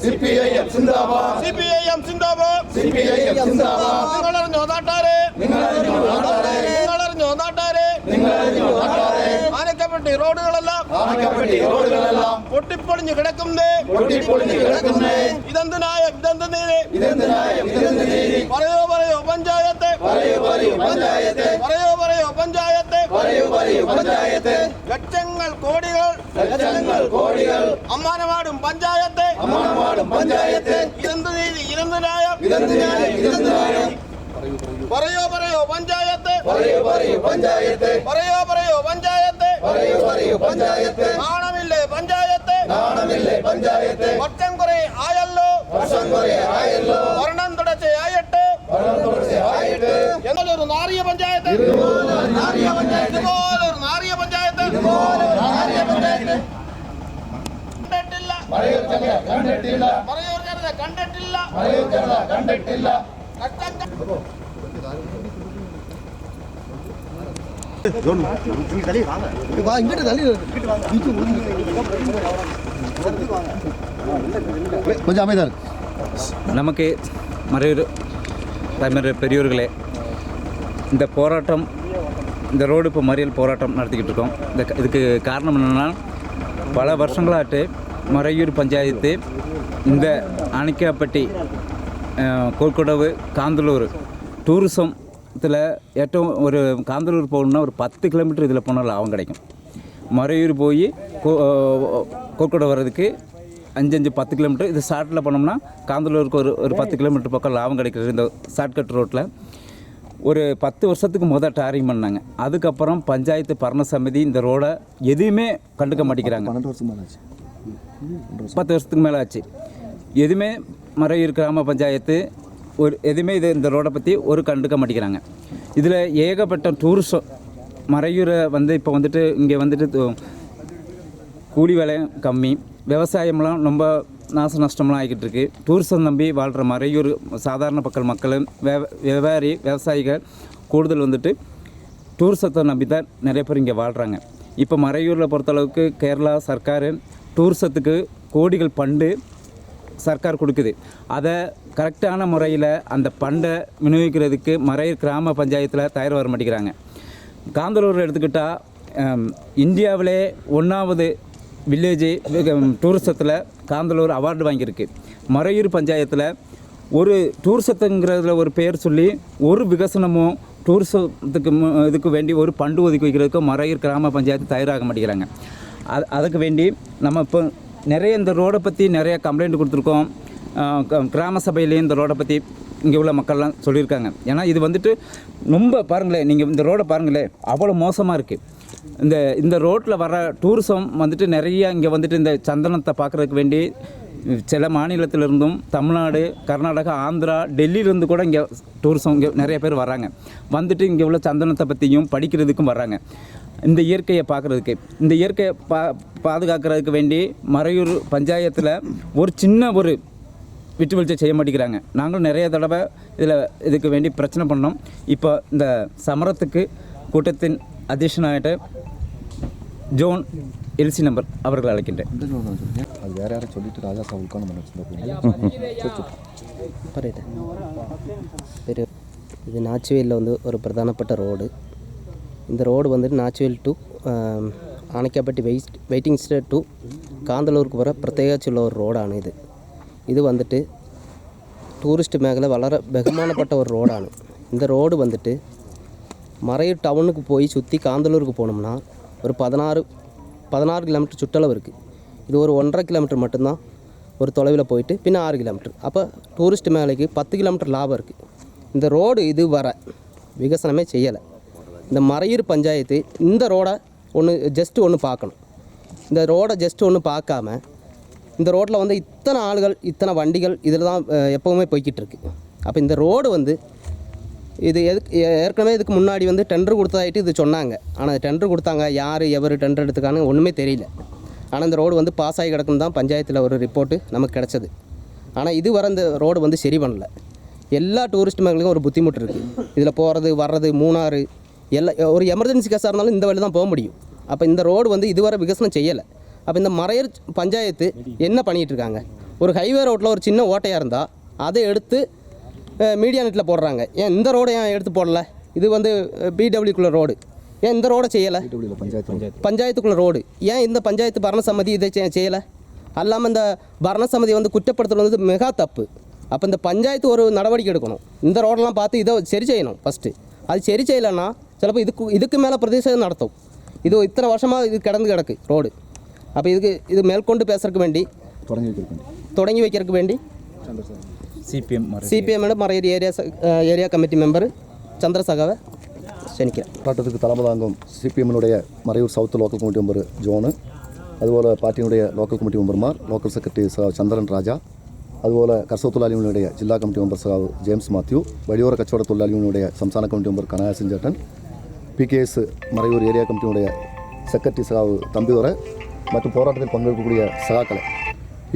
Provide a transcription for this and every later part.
CPIM സിന്ദാബാദ് CPIM സിന്ദാബാദ് CPIM സിന്ദാബാദ് നിങ്ങളറിഞ്ഞോ നാട്ടാരെ ആനക്കപ്പെട്ടി റോഡുകളെല്ലാം പൊട്ടിപ്പൊളിഞ്ഞു കിടക്കുന്നേ ഇതെന്തിനായ പറയോ പഞ്ചായത്ത് ലക്ഷങ്ങൾ കോടികൾ അമ്മാനമാടും പഞ്ചായത്ത് ഇതെന്ത് നീതി ഇതെന്തിനായ പറയോ പഞ്ചായത്ത് നാണമില്ലേ പഞ്ചായത്ത് വർഷം കുറെ ആയല്ലോ ഭരണം തുടർച്ചയായിട്ട് എന്നൊരു നാറിയ പഞ്ചായത്ത് ഇതുപോലൊരു നാറിയ പഞ്ചായത്ത് കണ്ടിട്ടില്ല நமக்கு மறையூர் தமிழ் பெரியோர்களே, இந்த போராட்டம், இந்த ரோடு இப்போ மறியல் போராட்டம் நடத்திக்கிட்டு இருக்கோம். இதுக்கு காரணம் என்னென்னா, பல வருஷங்களாட்டு மறையூர் பஞ்சாயத்து இந்த அணைக்காப்பட்டி கோல்கொடவு காந்தலூர் டூரிசத்தில் ഏറ്റവും ஒரு காந்தலூர் போகணுன்னா ஒரு 10 கிலோமீட்டர் இதில் போனால் லாபம் கிடைக்கும். மறையூர் போய் கோல்கொடை வர்றதுக்கு 5-10 கிலோமீட்டர். இது ஷார்ட்டில் போனோம்னா காந்தலூருக்கு ஒரு 10 கிலோமீட்டர் பக்கம் லாபம் கிடைக்கிறது. இந்த ஷார்ட்கட் ரோட்டில் ஒரு 10 வருஷத்துக்கு முதல் டாரிங் பண்ணாங்க. அதுக்கப்புறம் பஞ்சாயத்து பரண சமிதி இந்த ரோடை எதுவுமே கண்டுக்க மாட்டேங்கிறாங்க. 10 வருஷத்துக்கு மேலே ஆச்சு. எதுவுமே மறையூர் கிராம பஞ்சாயத்து எதுவுமே இந்த ரோடை பற்றி ஒரு கண்டுக்க மாட்டேங்கிறாங்க. இதில் ஏகப்பட்ட டூரிசம் மறையூரை இப்போ வந்துட்டு இங்கே வந்துட்டு கூலி வேலை கம்மி, விவசாயம்லாம் ரொம்ப நாச நஷ்டம்லாம் ஆகிக்கிட்டு இருக்குது. டூரிசம் நம்பி வாழ்கிற மறையூர் சாதாரண மக்களும் வியாபாரி விவசாயிகள் கூடுதல் வந்துட்டு டூரிசத்தை நம்பி தான் நிறைய பேர் இங்கே வாழ்கிறாங்க. இப்போ மறையூரில் பொறுத்தளவுக்கு கேரளா சர்க்கார் டூரிசத்துக்கு கோடிகள் ஃபண்டு சர்க்கார் கொடுக்குது. அதை கரெக்டான முறையில் அந்த ஃபண்டை விநியோகிக்கிறதுக்கு மறையூர் கிராம பஞ்சாயத்தில் தயார் வர மாட்டேங்கிறாங்க. காந்தலூர் எடுத்துக்கிட்டால் இந்தியாவிலே 1வது வில்லேஜ் டூரிசத்தில் காந்தலூர் அவார்டு வாங்கியிருக்கு. மறையூர் பஞ்சாயத்தில் ஒரு டூரிசத்துங்கிறதுல ஒரு பேர் சொல்லி ஒரு விகசனமும் டூரிசத்துக்கு இதுக்கு வேண்டி ஒரு ஃபண்டு ஒதுக்கி வைக்கிறதுக்கு மறையூர் கிராம பஞ்சாயத்து தயாராக மாட்டேங்கிறாங்க. அதுக்கு வேண்டி நம்ம இப்போ நிறைய இந்த ரோடை பற்றி நிறைய கம்ப்ளைண்ட் கொடுத்துருக்கோம். கிராம சபையிலேயும் இந்த ரோடை பற்றி இங்கே உள்ள மக்கள்லாம் சொல்லியிருக்காங்க. ஏன்னா இது வந்துட்டு ரொம்ப பாருங்களேன், நீங்கள் இந்த ரோடை பாருங்களேன், அவ்வளோ மோசமாக இருக்குது. இந்த ரோட்டில் வர டூரிசம் வந்துட்டு நிறைய இங்கே வந்துட்டு இந்த சந்தனத்தை பார்க்குறதுக்கு வேண்டி சில மாநிலத்திலிருந்தும் தமிழ்நாடு, கர்நாடகா, ஆந்திரா, டெல்லியிலேருந்து கூட இங்கே டூரிசம் இங்கே நிறைய பேர் வராங்க. வந்துட்டு இங்கே உள்ள சந்தனத்தை பற்றியும் படிக்கிறதுக்கும் வர்றாங்க. இந்த இயற்கையை பார்க்குறதுக்கு, இந்த இயற்கையை பாதுகாக்கிறதுக்கு வேண்டி மறையூர் பஞ்சாயத்தில் ஒரு சின்ன ஒரு விட்டு வெளிச்சம் செய்ய மாட்டேங்கிறாங்க. நாங்களும் நிறைய தடவை இதுக்கு வேண்டி பிரச்சனை பண்ணோம். இப்போ இந்த சமரத்துக்கு கூட்டத்தின் அத்தியட்சனாகிட்ட ஜோன் எல்சி நம்பர் அவர்கள் அழைக்கின்றேன். அது வேறு யாரும் சொல்லிட்டு ராஜா சாவுக்கான இது நாச்சுவேலில் வந்து ஒரு பிரதானப்பட்ட ரோடு. இந்த ரோடு வந்துட்டு நாச்சுவேல் டு ஆனைக்காப்பட்டி வெயிட்டிங் ஸ்டேட் டு காந்தலூருக்கு வர பிரத்யேகச்சுள்ள ஒரு ரோடாണ് இது வந்துட்டு டூரிஸ்ட் மேഖല വളരെ ബഹുമാനപ്പെട്ട ஒரு ரோடாണ്. இந்த ரோடு வந்துட்டு மறையூர் டவுனுக்கு போய் சுற்றி காந்தலூருக்கு போனோம்னா ஒரு 16 கிலோமீட்டர் சுற்றளவு இருக்குது. இது ஒரு 1.5 கிலோமீட்டர் மட்டும்தான் ஒரு தொலைவில் போயிட்டு பின்ன 6 கிலோமீட்டர். அப்போ டூரிஸ்ட் மேഖലയ്ക്ക് 10 கிலோமீட்டர் லாபம் இருக்குது. இந்த ரோடு இது வர விகசனமே செய்யலை. இந்த மறையூர் பஞ்சாயத்து இந்த ரோடை ஜஸ்ட்டு ஒன்று பார்க்கணும். இந்த ரோடை ஜஸ்ட்டு ஒன்று பார்க்காம இந்த ரோட்டில் வந்து இத்தனை ஆளுகள், இத்தனை வண்டிகள் இதில் தான் எப்போவுமே போய்கிட்டு இருக்குது. அப்போ இந்த ரோடு வந்து இது ஏற்கனவே இதுக்கு முன்னாடி வந்து டெண்டர் கொடுத்ததாயிட்டு இது சொன்னாங்க. ஆனால் டெண்டர் கொடுத்தாங்க, யார் எவர் டெண்டர் எடுத்துக்கானு ஒன்றுமே தெரியல. ஆனால் இந்த ரோடு வந்து பாஸ் ஆகி கிடக்குன்னு தான் பஞ்சாயத்தில் ஒரு ரிப்போர்ட்டு நமக்கு கிடச்சது. ஆனால் இது வர இந்த ரோடு வந்து சரி பண்ணல. எல்லா டூரிஸ்ட் மேഖലയ്ക്കും ஒரு புத்திமுட்டு இருக்குது. இதில் போகிறது வர்றது மூணாறு எல்லாம் ஒரு எமர்ஜென்சி கேஸாக இருந்தாலும் இந்த வழி தான் போக முடியும். அப்போ இந்த ரோடு வந்து இதுவரை விகசனம் செய்யலை. அப்போ இந்த மறையூர் பஞ்சாயத்து என்ன பண்ணிகிட்ருக்காங்க? ஒரு ஹைவே ரோட்டில் ஒரு சின்ன ஓட்டையாக இருந்தால் அதை எடுத்து மீடியா நெட்டில் போடுறாங்க. ஏன் இந்த ரோடை ஏன் எடுத்து போடல? இது வந்து பிடபிள்யூக்குள்ள ரோடு, ஏன் இந்த ரோடை செய்யலை? பஞ்சாயத்துக்குள்ள ரோடு, ஏன் இந்த பஞ்சாயத்து பரணசமிதி இதை செய்யலை? அல்லாமல் இந்த பரணசமிதி வந்து குற்றப்படுத்துறது வந்து மிக தப்பு. அப்போ இந்த பஞ்சாயத்து ஒரு நடவடிக்கை எடுக்கணும். இந்த ரோடெல்லாம் பார்த்து இதை சரி செய்யணும் ஃபஸ்ட்டு. அது சரி செய்யலைன்னா சிலப்போ இதுக்கு மேலே பிரதேசம் நடத்தும். இது இத்தனை வருஷமாக இது கிடக்கு ரோடு. அப்போ இது மேற்கொண்டு பேசுறதுக்கு வேண்டி தொடங்கி வைக்கிறதுக்கு வேண்டி CPM Marayoor area committee member சந்திரசகாவை ക്ഷണിക്കാം. போராட்டத்துக்கு தலைமை தாங்கும் சிபிஎம்னுடைய Marayoor south local committee member Jonu, അതുപോലെ പാർട്ടിയുടെ ലോക്കൽ കമ്മിറ്റി മെമ്പർമാർ, ലോക്കൽ സെക്രട്ടറി ചന്ദ്രൻ രാജ, അതുപോലെ കർഷക തൊഴിലാളി യൂണിയനുടെ ജില്ലാ കമ്മിറ്റി മെമ്പർ സഖാവ് ജെയിംസ് മാത്യു, വഴിയോര കച്ചവട തൊഴിലാളി യൂണിയനുടെ സംസ്ഥാന കമ്മിറ്റി മെമ്പർ കനകാസൻ ചേട്ടൻ, PKS മറയൂർ ഏരിയ കമ്മിറ്റിയുടെ സെക്രട്ടറി സഖാവ് തമ്പിതുரை மற்றும் போராட்டத்தில் பங்கெடுக்கக்கூடிய சகாக்களை.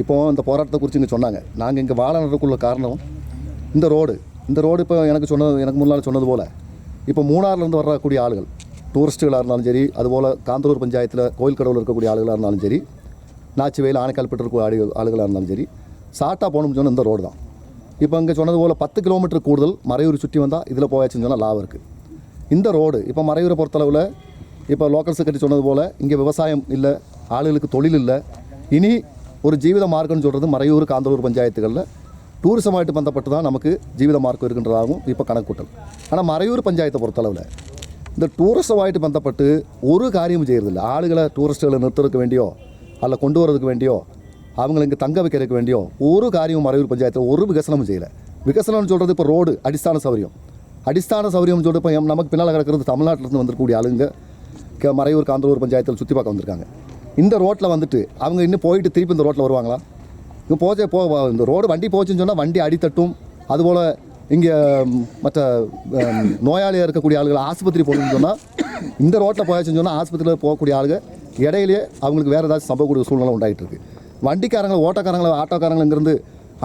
இப்போது இந்த போராட்டத்தை குறித்து இங்கே சொன்னாங்க. நாங்கள் இங்கே வாழறதுக்குள்ள காரணம் இந்த ரோடு இப்போ எனக்கு முன்னால் சொன்னது போல் இப்போ மூணாறுலேருந்து வரக்கூடிய ஆளுகள், டூரிஸ்ட்டுகளாக இருந்தாலும் சரி, அதுபோல் காந்தலூர் பஞ்சாயத்தில் கோயில் கடவுள் இருக்கக்கூடிய ஆளுகளாக இருந்தாலும் சரி, நாச்சிவேல் ஆணைக்கால்பட்டு இருக்கக்கூடிய ஆளுகளாக இருந்தாலும் சரி, சாட்டாக போகணும்னு சொன்னால் இந்த ரோடு தான். இப்போ இங்கே சொன்னது போல் 10 கிலோமீட்டர் கூடுதல் மறையூர் சுற்றி வந்தால் இதில் போயாச்சுன்னு சொன்னால் லாபம் இருக்குது. இந்த ரோடு இப்போ மறையூரை பொறுத்தளவில் இப்போ லோக்கல் செக்ரட்டரி சொன்னது போல் இங்கே விவசாயம் இல்லை, ஆளுகளுக்கு தொழில் இல்லை. இனி ஒரு ஜீவித மார்க்கம்னு சொல்கிறது மறையூர் காந்தலூர் பஞ்சாயத்துகளில் டூரிசமாയിട്ട് பந்தப்பட்டு தான் நமக்கு ஜீவித மார்க்கம் இருக்கின்றதாகவும் இப்போ கணக்கூட்டல். ஆனால் மறையூர் பஞ்சாயத்தை பொறுத்தளவில் இந்த டூரிசமாയിട്ട് பந்தப்பட்டு ஒரு காரியமும் செய்கிறதில்லை. ஆளுகளை டூரிஸ்ட்டுகளை நிறுத்துறதுக்கு வேண்டியோ அல்ல கொண்டு வரதுக்கு வேண்டியோ அவங்களை இங்கே தங்க வைக்கிறதுக்கு வேண்டியோ ஒரு காரியமும் மறையூர் பஞ்சாயத்தில் ஒரு விகசனமும் செய்யலை. விகசனம்னு சொல்கிறது இப்போ ரோடு அடிஸ்தான சௌகரியம்னு சொல்லிட்டு இப்போ நமக்கு பின்னால் கிடக்கிறது தமிழ்நாட்டிலேருந்து வந்திருக்கக்கூடிய ஆளுங்க மறையூர் காந்தலூர் பஞ்சாயத்தில் சுற்றி பார்க்க வந்திருக்காங்க. இந்த ரோட்டில் வந்துட்டு அவங்க இன்னும் போயிட்டு திருப்பி இந்த ரோட்டில் வருவாங்களா? இங்கே இந்த ரோடு வண்டி போச்சுன்னு சொன்னால் வண்டி அடித்தட்டும். அதுபோல் இங்கே மற்ற நோயாளியாக இருக்கக்கூடிய ஆளுகள் ஆஸ்பத்திரி போகணும்னு சொன்னால் இந்த ரோட்டில் போயாச்சுன்னு சொன்னால் ஆஸ்பத்திரியில் போகக்கூடிய ஆளுங்க இடையிலேயே அவங்களுக்கு வேறு ஏதாச்சும் சம்பவக்கூடிய சூழ்நிலை உண்டாகிட்டு இருக்குது. வண்டிக்காரங்களை ஆட்டோக்காரங்களை இங்கேருந்து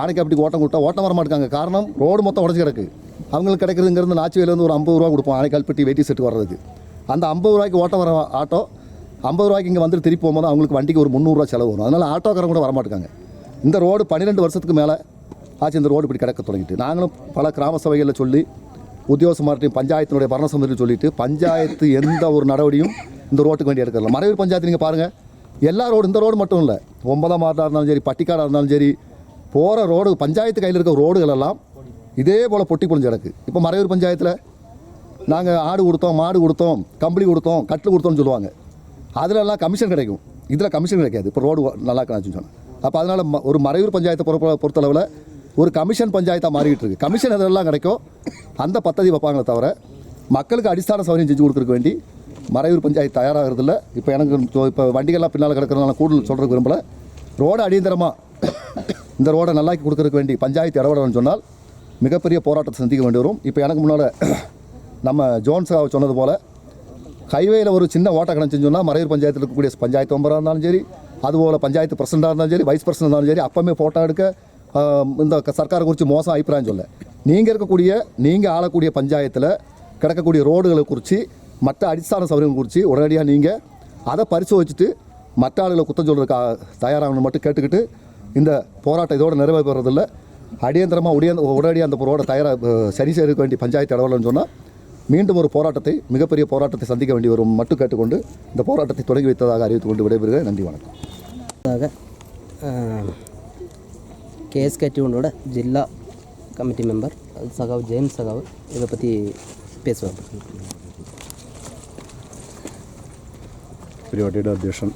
ஆணைக்காப்பட்டி ஓட்டம் வர மாட்டாங்க. காரணம் ரோடு மொத்தம் உடச்சி கிடக்கு. அவங்களுக்கு கிடைக்கிறது இங்கேருந்து நாச்சிவேலேருந்து ஒரு 50 ரூபா கொடுப்போம் ஆணைக்கால்பட்டி வெயிட்டி செட்டு வர்றதுக்கு. அந்த 50 ரூபாய்க்கு ஓட்டம் வர ஆட்டோ 50 ரூபாய்க்கு இங்கே வந்துட்டு திருப்பி போகும்போது அவங்களுக்கு வண்டிக்கு ஒரு 300 ரூபா செலவு வரும். அதனால் ஆட்டோக்காரங்க கூட வரமாட்டாங்க. இந்த ரோடு 12 வருஷத்துக்கு மேலே ஆச்சு இந்த ரோடு இப்படி கிடக்க தொடங்கிட்டு. நாங்களும் பல கிராம சபைகளில் சொல்லி உத்தியோகமார்ட்டையும் பஞ்சாயத்தினுடைய பரணசமிதியில் சொல்லிவிட்டு பஞ்சாயத்து எந்த ஒரு நடவடிக்கையும் இந்த ரோட்டுக்கு வேண்டி எடுக்கிறல. மறையூர் பஞ்சாயத்து நீங்கள் பாருங்கள், எல்லா ரோடு இந்த ரோடு மட்டும் இல்லை, 9ஆம் வார்டாக இருந்தாலும் சரி, பட்டிக்காடாக இருந்தாலும் சரி, போகிற ரோடு பஞ்சாயத்து கையில் இருக்க ரோடுகள் எல்லாம் இதே போல் பொட்டி பொழிஞ்சு கிடக்கு. இப்போ மறையூர் பஞ்சாயத்தில் நாங்கள் ஆடு கொடுத்தோம், மாடு கொடுத்தோம், கம்பளி கொடுத்தோம், கட்டில் கொடுத்தோம்னு சொல்லுவாங்க. அதிலெல்லாம் கமிஷன் கிடைக்கும், இதில் கமிஷன் கிடைக்காது. இப்போ ரோடு நல்லா இருக்காச்சுன்னு சொன்னேன். அப்போ அதனால் ஒரு மறையூர் பஞ்சாயத்தை பொறுத்தளவில் ஒரு கமிஷன் பஞ்சாயத்தாக மாறிக்கிட்டு இருக்குது. கமிஷன் எதெல்லாம் கிடைக்கும் அந்த பദ്ധதி வைப்பாங்களே தவிர மக்களுக்கு அடிസ്ഥാന சௌகரியம் செஞ்சு கொடுக்குறதுக்கு வேண்டி மறையூர் பஞ்சாயத்து தயாராகிறதில்ல. இப்போ எனக்கு இப்போ வண்டிகள்லாம் பின்னால் கிடக்கிறதுனால கூடுதல் சொல்கிறதுக்கு விரும்பலை. ரோடு அடியந்தரமாக இந்த ரோடை நல்லாக்கி கொடுக்குறதுக்கு வேண்டி பஞ்சாயத்து இடவிடணும்னு சொன்னால் மிகப்பெரிய போராட்டத்தை சந்திக்க வேண்டி வரும். இப்போ எனக்கு முன்னால் நம்ம ஜோன்ஸாவை சொன்னது போல் ஹைவேயில் ஒரு சின்ன ஓட்ட கிடச்சுன்னு சொன்னால் மறையூர் பஞ்சாயத்தில் இருக்கக்கூடிய பஞ்சாயத்து மெம்பராக இருந்தாலும் சரி, அதுபோல் பஞ்சாயத்து பிரசிடண்டாக இருந்தாலும் சரி, வைஸ் பிரசிடண்ட் இருந்தாலும் சரி, அப்போமே ஃபோட்டோ எடுக்க இந்த சர்க்காரை குறித்து மோசம் அபிப்பிராயம் சொல்ல. நீங்கள் ஆளக்கூடிய பஞ்சாயத்தில் கிடக்கக்கூடிய ரோடுகளை குறித்து மற்ற அடிസ്ഥാன சௌகரியங்கள் குறித்து உடனடியாக நீங்கள் அதை பரிசோதிச்சுட்டு மற்ற ஆளுகளை குற்றம் சொல்கிறதுக்கு தயாராகணும் மட்டும் கேட்டுக்கிட்டு இந்த போராட்டம் இதோடு நிறைவேறதில்லை. அடியந்திரமாக உடனடியாக அந்த ரோடை சரி செய்ய வேண்டிய பஞ்சாயத்து இடவில்லைன்னு சொன்னால் மீண்டும் ஒரு மிகப்பெரிய போராட்டத்தை சந்திக்க வேண்டி வரும் மட்டும் கேட்டுக்கொண்டு இந்த போராட்டத்தை தொடங்கி வைத்ததாக அறிவித்துக் கொண்டு விடைபெறுகிறேன். நன்றி, வணக்கம். KSKT ജില്ലാ കമ്മിറ്റി മെമ്പർ സഖാവ് ജെയിംസ് സഖാവ് ഇதை பற்றி பேசுவார். പരിപാടിയുടെ അധ്യക്ഷൻ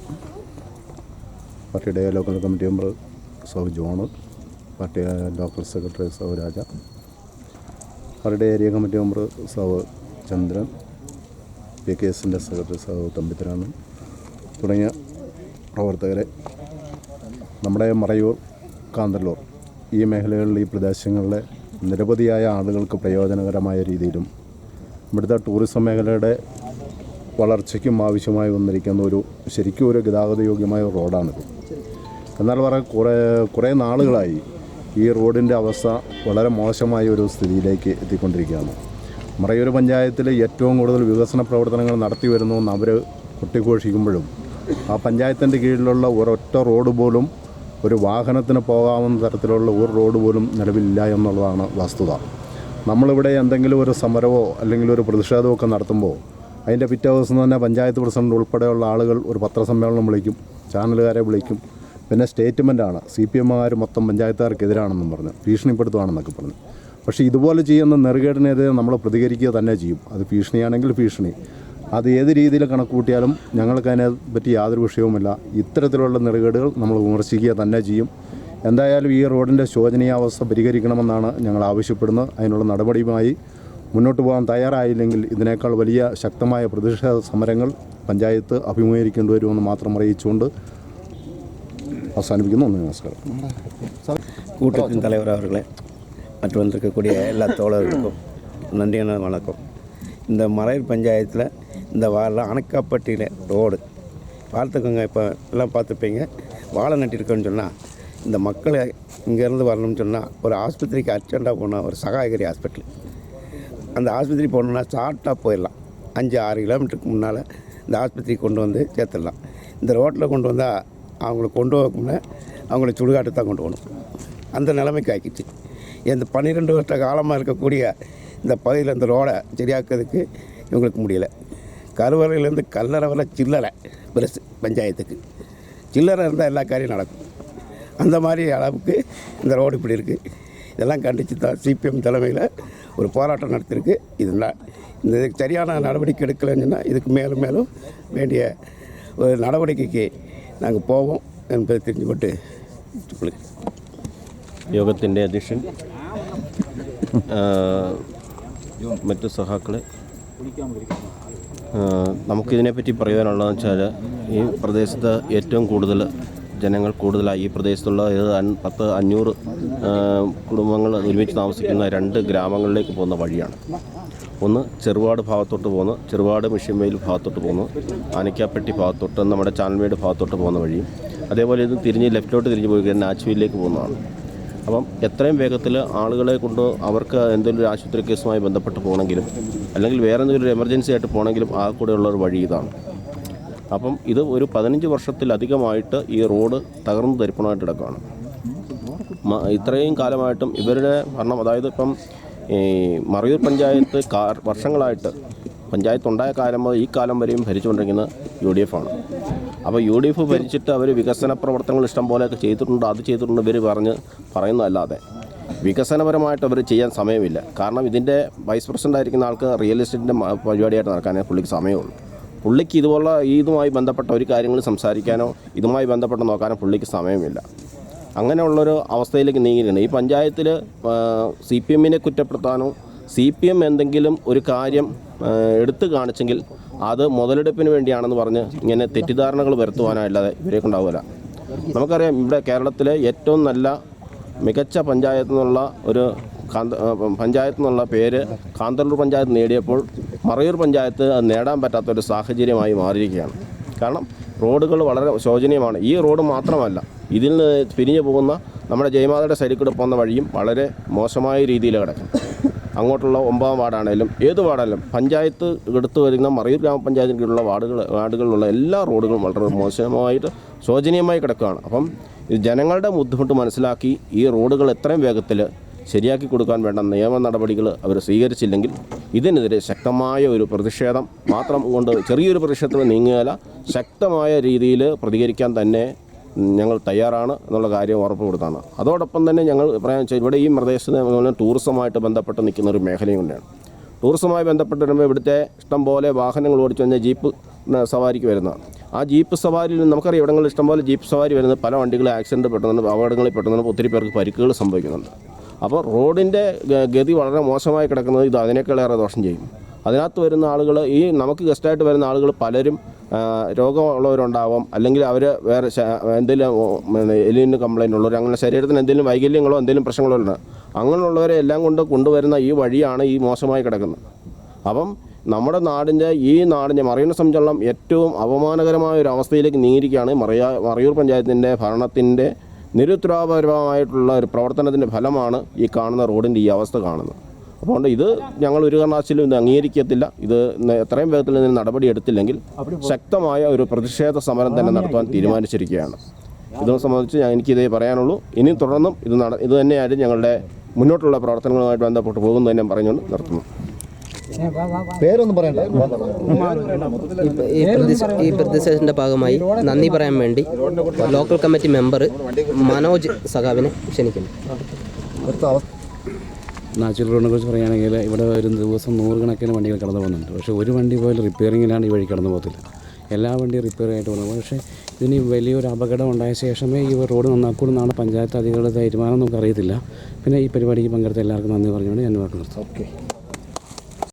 പാർട്ടിയുടെ ലോക്കൽ കമ്മിറ്റി മെമ്പർ സൗ ജോണ്, പാർട്ടി ലോക്കൽ സെക്രട്ടറി സൗ രാജ, പാർട്ടിയുടെ ഏരിയ കമ്മിറ്റി മെമ്പർ സൗ ചന്ദ്രൻ, PKSൻ്റെ സെക്രട്ടറി സൗ തമ്പിതുரை തുടങ്ങിയ പ്രവർത്തകരെ, നമ്മുടെ മറയൂർ, കാന്തല്ലൂർ ഈ മേഖലകളിൽ ഈ പ്രദേശങ്ങളിലെ നിരവധിയായ ആളുകൾക്ക് പ്രയോജനകരമായ രീതിയിലും ഇവിടുത്തെ ടൂറിസം മേഖലയുടെ വളർച്ചയ്ക്കും ആവശ്യമായി വന്നിരിക്കുന്ന ശരിക്കും ഒരു ഗതാഗതയോഗ്യമായ റോഡാണിത്. എന്നാൽ കുറേ നാളുകളായി ഈ റോഡിൻ്റെ അവസ്ഥ വളരെ മോശമായ ഒരു സ്ഥിതിയിലേക്ക് എത്തിക്കൊണ്ടിരിക്കുകയാണ്. മറയൂർ പഞ്ചായത്തിൽ ഏറ്റവും കൂടുതൽ വികസന പ്രവർത്തനങ്ങൾ നടത്തി വരുന്നു എന്ന് അവർ കൊട്ടിഘോഷിക്കുമ്പോഴും ആ പഞ്ചായത്തിൻ്റെ കീഴിലുള്ള ഒരൊറ്റ റോഡ് പോലും ഒരു വാഹനത്തിന് പോകാവുന്ന തരത്തിലുള്ള ഒരു റോഡ് പോലും നിലവിലില്ല എന്നുള്ളതാണ് വസ്തുത. നമ്മളിവിടെ എന്തെങ്കിലും ഒരു സമരമോ അല്ലെങ്കിൽ ഒരു പ്രതിഷേധമോ ഒക്കെ നടത്തുമ്പോൾ അതിൻ്റെ പിറ്റേ ദിവസം തന്നെ പഞ്ചായത്ത് പ്രസിഡന്റ് ഉൾപ്പെടെയുള്ള ആളുകൾ ഒരു പത്രസമ്മേളനം വിളിക്കും, ചാനലുകാരെ വിളിക്കും. പിന്നെ സ്റ്റേറ്റ്മെൻറ്റാണ് CPM-കാർ മൊത്തം പഞ്ചായത്തുകാർക്കെതിരാണെന്നും പറഞ്ഞ് ഭീഷണിപ്പെടുത്തുകയാണെന്നൊക്കെ പറഞ്ഞു. പക്ഷേ ഇതുപോലെ ചെയ്യുന്ന നെറുകേടിനെതിരെ നമ്മൾ പ്രതികരിക്കുക തന്നെ ചെയ്യും. അത് ഭീഷണിയാണെങ്കിൽ ഭീഷണി, അത് ഏത് രീതിയിൽ കണക്ക് കൂട്ടിയാലും ഞങ്ങൾക്ക് അതിനെ പറ്റി യാതൊരു വിഷയവുമില്ല. ഇത്തരത്തിലുള്ള നെറുകേടുകൾ നമ്മൾ വിമർശിക്കുക തന്നെ ചെയ്യും. എന്തായാലും ഈ റോഡിൻ്റെ ശോചനീയാവസ്ഥ പരിഹരിക്കണമെന്നാണ് ഞങ്ങൾ ആവശ്യപ്പെടുന്നത്. അതിനുള്ള നടപടിയുമായി മുന്നോട്ട് പോകാൻ തയ്യാറായില്ലെങ്കിൽ ഇതിനേക്കാൾ വലിയ ശക്തമായ പ്രതിഷേധ സമരങ്ങൾ പഞ്ചായത്ത് അഭിമുഖീകരിക്കേണ്ടി വരുമെന്ന് മാത്രം അറിയിച്ചുകൊണ്ട് അവസാനിപ്പിക്കുന്നു. നമസ്കാരം. கூட்டத்தின் தலைவர் அவர்களே, மற்றும் வந்திருக்கக்கூடிய எல்லா தோழர்களுக்கும் நன்றியான வணக்கம். இந்த மலையூர் பஞ்சாயத்தில் இந்த அணைக்காப்பட்டியில் ரோடு பார்த்துக்கோங்க. இப்போ எல்லாம் பார்த்துப்பீங்க. வாழை நட்டிருக்கோன்னு சொன்னால் இந்த மக்களை இங்கேருந்து வரணும்னு சொன்னால் ஒரு ஆஸ்பத்திரிக்கு அர்ஜென்ட்டாக போனால் ஒரு சகாயகிரி ஹாஸ்பிட்டல், அந்த ஆஸ்பத்திரி போகணுன்னா ஷார்ட்டாக போயிடலாம். 5-6 கிலோமீட்டருக்கு முன்னால் இந்த ஆஸ்பத்திரி கொண்டு வந்து சேர்த்துடலாம். இந்த ரோட்டில் கொண்டு வந்தால் அவங்களுக்கு கொண்டு போகணும்னா அவங்கள சுடுகாட்டு தான் கொண்டு போகணும். அந்த நிலைமைக்கு ஆக்கிடுச்சு. இந்த 12 வருஷ காலமாக இருக்கக்கூடிய இந்த பகுதியில் இந்த ரோடை சரியாக்கிறதுக்கு இவங்களுக்கு முடியலை. கருவறையிலேருந்து கல்லறை வர சில்லறை பெருசு பஞ்சாயத்துக்கு. சில்லறை இருந்தால் எல்லா காரியம் நடக்கும். அந்த மாதிரி அளவுக்கு இந்த ரோடு இப்படி இருக்குது. இதெல்லாம் கண்டித்து தான் CPM தலைமையில் ஒரு போராட்டம் நடத்திருக்கு. இதுதான் இந்த சரியான நடவடிக்கை எடுக்கலைன்னு சொன்னால் இதுக்கு மேலும் மேலும் வேண்டிய ஒரு நடவடிக்கைக்கு நாங்கள் പോവും എന്ന് തിരിഞ്ഞുകൊണ്ട് യോഗത്തിൻ്റെ അധ്യക്ഷൻ, മറ്റു സഹാക്കളെ, നമുക്കിതിനെപ്പറ്റി പറയാനുള്ളതെന്ന് വെച്ചാൽ ഈ പ്രദേശത്ത് ഏറ്റവും കൂടുതൽ ജനങ്ങൾ കൂടുതലായി ഈ പ്രദേശത്തുള്ള 500 കുടുംബങ്ങൾ ഒരുമിച്ച് താമസിക്കുന്ന 2 ഗ്രാമങ്ങളിലേക്ക് പോകുന്ന വഴിയാണ്. ഒന്ന് ചെറുവാട് ഭാഗത്തോട്ട് പോകുന്നു, ചെറുവാട് മിഷ്യമ്പയിൽ ഭാഗത്തോട്ട് പോകുന്നു, ആനക്കാപ്പെട്ടി ഭാഗത്തോട്ട് നമ്മുടെ ചാനൽമേട് ഭാഗത്തോട്ട് പോകുന്ന വഴിയും, അതേപോലെ ഇത് തിരിഞ്ഞ് ലെഫ്റ്റിലോട്ട് തിരിഞ്ഞ് പോയി കഴിഞ്ഞാൽ നാച്ചുവിലേക്ക് പോകുന്നതാണ്. അപ്പം എത്രയും വേഗത്തിൽ ആളുകളെ കൊണ്ട് അവർക്ക് എന്തെങ്കിലും ഒരു ആശുപത്രി കേസുമായി ബന്ധപ്പെട്ട് പോകണമെങ്കിലും അല്ലെങ്കിൽ വേറെ എന്തെങ്കിലും ഒരു എമർജൻസി ആയിട്ട് പോകണമെങ്കിലും ആ കൂടെയുള്ളൊരു വഴി ഇതാണ്. അപ്പം ഇത് ഒരു 15 വർഷത്തിലധികമായിട്ട് ഈ റോഡ് തകർന്നു തരിപ്പണമായിട്ട് കിടക്കുകയാണ്. ഇത്രയും കാലമായിട്ടും ഇവരുടെ ഭരണം, അതായത് ഇപ്പം ഈ മറയൂർ പഞ്ചായത്ത് വർഷങ്ങളായിട്ട് പഞ്ചായത്ത് ഉണ്ടായ കാലം മുതൽ ഈ കാലം വരെയും ഭരിച്ചുകൊണ്ടിരിക്കുന്നത് UDF ആണ്. അപ്പോൾ UDF ഭരിച്ചിട്ട് അവർ വികസന പ്രവർത്തനങ്ങൾ ഇഷ്ടം പോലെയൊക്കെ ചെയ്തിട്ടുണ്ട്, അത് ചെയ്തിട്ടുണ്ട് ഇവർ പറയുന്നതല്ലാതെ വികസനപരമായിട്ട് അവർ ചെയ്യാൻ സമയമില്ല. കാരണം ഇതിൻ്റെ വൈസ് പ്രസിഡൻ്റ് ആയിരിക്കുന്ന ആൾക്ക് റിയൽ എസ്റ്റേറ്റിൻ്റെ പരിപാടിയായിട്ട് നടക്കാനേ പുള്ളിക്ക് സമയമുള്ളൂ. പുള്ളിക്ക് ഇതുമായി ബന്ധപ്പെട്ട ഒരു കാര്യങ്ങൾ സംസാരിക്കാനോ ഇതുമായി ബന്ധപ്പെട്ട് നോക്കാനോ പുള്ളിക്ക് സമയമില്ല. അങ്ങനെയുള്ളൊരു അവസ്ഥയിലേക്ക് നീങ്ങിയിട്ടുണ്ട്. ഈ പഞ്ചായത്തിൽ CPM-നെ കുറ്റപ്പെടുത്താനോ CPM എന്തെങ്കിലും ഒരു കാര്യം എടുത്തു കാണിച്ചെങ്കിൽ അത് മുതലെടുപ്പിന് വേണ്ടിയാണെന്ന് പറഞ്ഞ് ഇങ്ങനെ തെറ്റിദ്ധാരണകൾ വരുത്തുവാനല്ലാതെ ഇവരെ കൊണ്ടാവില്ല. നമുക്കറിയാം, ഇവിടെ കേരളത്തിലെ ഏറ്റവും നല്ല മികച്ച പഞ്ചായത്ത് എന്നുള്ള ഒരു പഞ്ചായത്ത് എന്നുള്ള പേര് കാന്തല്ലൂർ പഞ്ചായത്ത് നേടിയപ്പോൾ മറയൂർ പഞ്ചായത്ത് അത് നേടാൻ പറ്റാത്തൊരു സാഹചര്യമായി മാറിയിരിക്കുകയാണ്. കാരണം റോഡുകൾ വളരെ ശോചനീയമാണ്. ഈ റോഡ് മാത്രമല്ല, ഇതിൽ നിന്ന് പിരിഞ്ഞു പോകുന്ന നമ്മുടെ ജയമാതയുടെ സൈഡിൽ കൂടെ പോകുന്ന വഴിയും വളരെ മോശമായ രീതിയിൽ കിടക്കും. അങ്ങോട്ടുള്ള 9-ാം വാർഡാണെങ്കിലും ഏത് വാർഡാണെങ്കിലും പഞ്ചായത്ത് എടുത്തു വരുന്ന മറയൂർ ഗ്രാമപഞ്ചായത്തിന് കീഴിലുള്ള വാർഡുകളിലുള്ള എല്ലാ റോഡുകളും വളരെ മോശമായിട്ട് ശോചനീയമായി കിടക്കുകയാണ്. അപ്പം ജനങ്ങളുടെ ബുദ്ധിമുട്ട് മനസ്സിലാക്കി ഈ റോഡുകൾ എത്രയും വേഗത്തിൽ ശരിയാക്കി കൊടുക്കാൻ വേണ്ട നിയമ നടപടികൾ അവർ സ്വീകരിച്ചില്ലെങ്കിൽ ഇതിനെതിരെ ശക്തമായ ഒരു പ്രതിഷേധം മാത്രം കൊണ്ട് ചെറിയൊരു പ്രതിഷേധത്തിന് നീങ്ങുകയില്ല, ശക്തമായ രീതിയിൽ പ്രതികരിക്കാൻ തന്നെ ഞങ്ങൾ തയ്യാറാണ് എന്നുള്ള കാര്യം ഉറപ്പ് കൊടുത്താണ്. അതോടൊപ്പം തന്നെ ഞങ്ങൾ പറയാൻ വെച്ചാൽ ഇവിടെ ഈ പ്രദേശത്ത് ടൂറിസമായിട്ട് ബന്ധപ്പെട്ട് നിൽക്കുന്ന ഒരു മേഖലയും കൊണ്ടാണ്. ടൂറിസവുമായി ബന്ധപ്പെട്ട് വരുമ്പോൾ ഇവിടുത്തെ ഇഷ്ടംപോലെ വാഹനങ്ങൾ ഓടിച്ചു കഴിഞ്ഞാൽ ജീപ്പ് സവാരിക്ക് വരുന്നതാണ്. ആ ജീപ്പ് സവാരിയിൽ നമുക്കറിയാം ഇവിടങ്ങളിൽ ഇഷ്ടംപോലെ ജീപ്പ് സവാരി വരുന്നത് പല വണ്ടികൾ ആക്സിഡൻറ്റ് പെട്ടുന്നുണ്ട്, അപകടങ്ങളിൽ പെട്ടുന്നുണ്ട്, ഒത്തിരി പേർക്ക് പരിക്കുകൾ സംഭവിക്കുന്നുണ്ട്. അപ്പോൾ റോഡിൻ്റെ ഗതി വളരെ മോശമായി കിടക്കുന്നത് ഇത് അതിനേക്കാളേറെ ദോഷം ചെയ്യും. അതിനകത്ത് വരുന്ന ആളുകൾ, ഈ നമുക്ക് ഗസ്റ്റായിട്ട് വരുന്ന ആളുകൾ പലരും രോഗമുള്ളവരുണ്ടാവാം, അല്ലെങ്കിൽ അവർ വേറെ എന്തെങ്കിലും എലിന് കംപ്ലയിൻ്റ് ഉള്ളവർ, അങ്ങനെ ശരീരത്തിന് എന്തെങ്കിലും വൈകല്യങ്ങളോ എന്തെങ്കിലും പ്രശ്നങ്ങളോ ഉണ്ട്. അങ്ങനെയുള്ളവരെ എല്ലാം കൊണ്ട് കൊണ്ടുവരുന്ന ഈ വഴിയാണ് ഈ മോശമായി കിടക്കുന്നത്. അപ്പം നമ്മുടെ നാടിൻ്റെ മറയൂരിനെ സംബന്ധിച്ചോളം ഏറ്റവും അപമാനകരമായ ഒരു അവസ്ഥയിലേക്ക് നീങ്ങിയിരിക്കുകയാണ്. മറയൂർ പഞ്ചായത്തിൻ്റെ ഭരണത്തിൻ്റെ നിരുത്തരവാദപരമായിട്ടുള്ള ഒരു പ്രവർത്തനത്തിൻ്റെ ഫലമാണ് ഈ കാണുന്ന റോഡിൻ്റെ ഈ അവസ്ഥ കാണുന്നത്. അതുകൊണ്ട് ഇത് ഞങ്ങൾ ഒരു കാരണവശാലും ഇത് അംഗീകരിക്കത്തില്ല. ഇത് എത്രയും വേഗത്തിൽ ഇതിന് നടപടി എടുത്തില്ലെങ്കിൽ ശക്തമായ ഒരു പ്രതിഷേധ സമരം തന്നെ നടത്താൻ തീരുമാനിച്ചിരിക്കുകയാണ്. ഇതും സംബന്ധിച്ച് എനിക്കിതേ പറയാനുള്ളൂ. ഇനി തുടർന്നും ഇത് തന്നെയായിരുന്നു ഞങ്ങളുടെ മുന്നോട്ടുള്ള പ്രവർത്തനങ്ങളുമായിട്ട് ബന്ധപ്പെട്ട് പോകുന്നതിന് ഞാൻ പറഞ്ഞുകൊണ്ട് നിർത്തുന്നു. പേരൊന്നും പറയണ്ട. ഈ പ്രതിഷേധത്തിൻ്റെ ഭാഗമായി നന്ദി പറയാൻ വേണ്ടി ലോക്കൽ കമ്മിറ്റി മെമ്പർ മനോജ് സഖാവിനെ ക്ഷണിക്കുന്നു. നാച്ചുറൽ റോഡിനെ കുറിച്ച് പറയുകയാണെങ്കിൽ ഇവിടെ ഒരു ദിവസം 100 കണക്കിന് വണ്ടികൾ കടന്നു പോകുന്നുണ്ട്. പക്ഷേ ഒരു വണ്ടി പോലും റിപ്പയറിങ്ങിലാണ് ഈ വഴി കടന്നു പോകത്തില്ല. എല്ലാ വണ്ടിയും റിപ്പയർ ആയിട്ട് പോകുന്നത്. പക്ഷേ ഇതിന് വലിയൊരു അപകടം ഉണ്ടായ ശേഷമേ ഈ റോഡ് നന്നാക്കൂടുന്നാണ് പഞ്ചായത്ത് അധികൃതരുടെ തീരുമാനം. നമുക്ക് അറിയത്തില്ല. പിന്നെ ഈ പരിപാടിക്ക് പങ്കെടുത്ത എല്ലാവർക്കും നന്ദി പറഞ്ഞുകൊണ്ട് ഞാൻ വാക്ക് നിർത്തും. ഓക്കെ.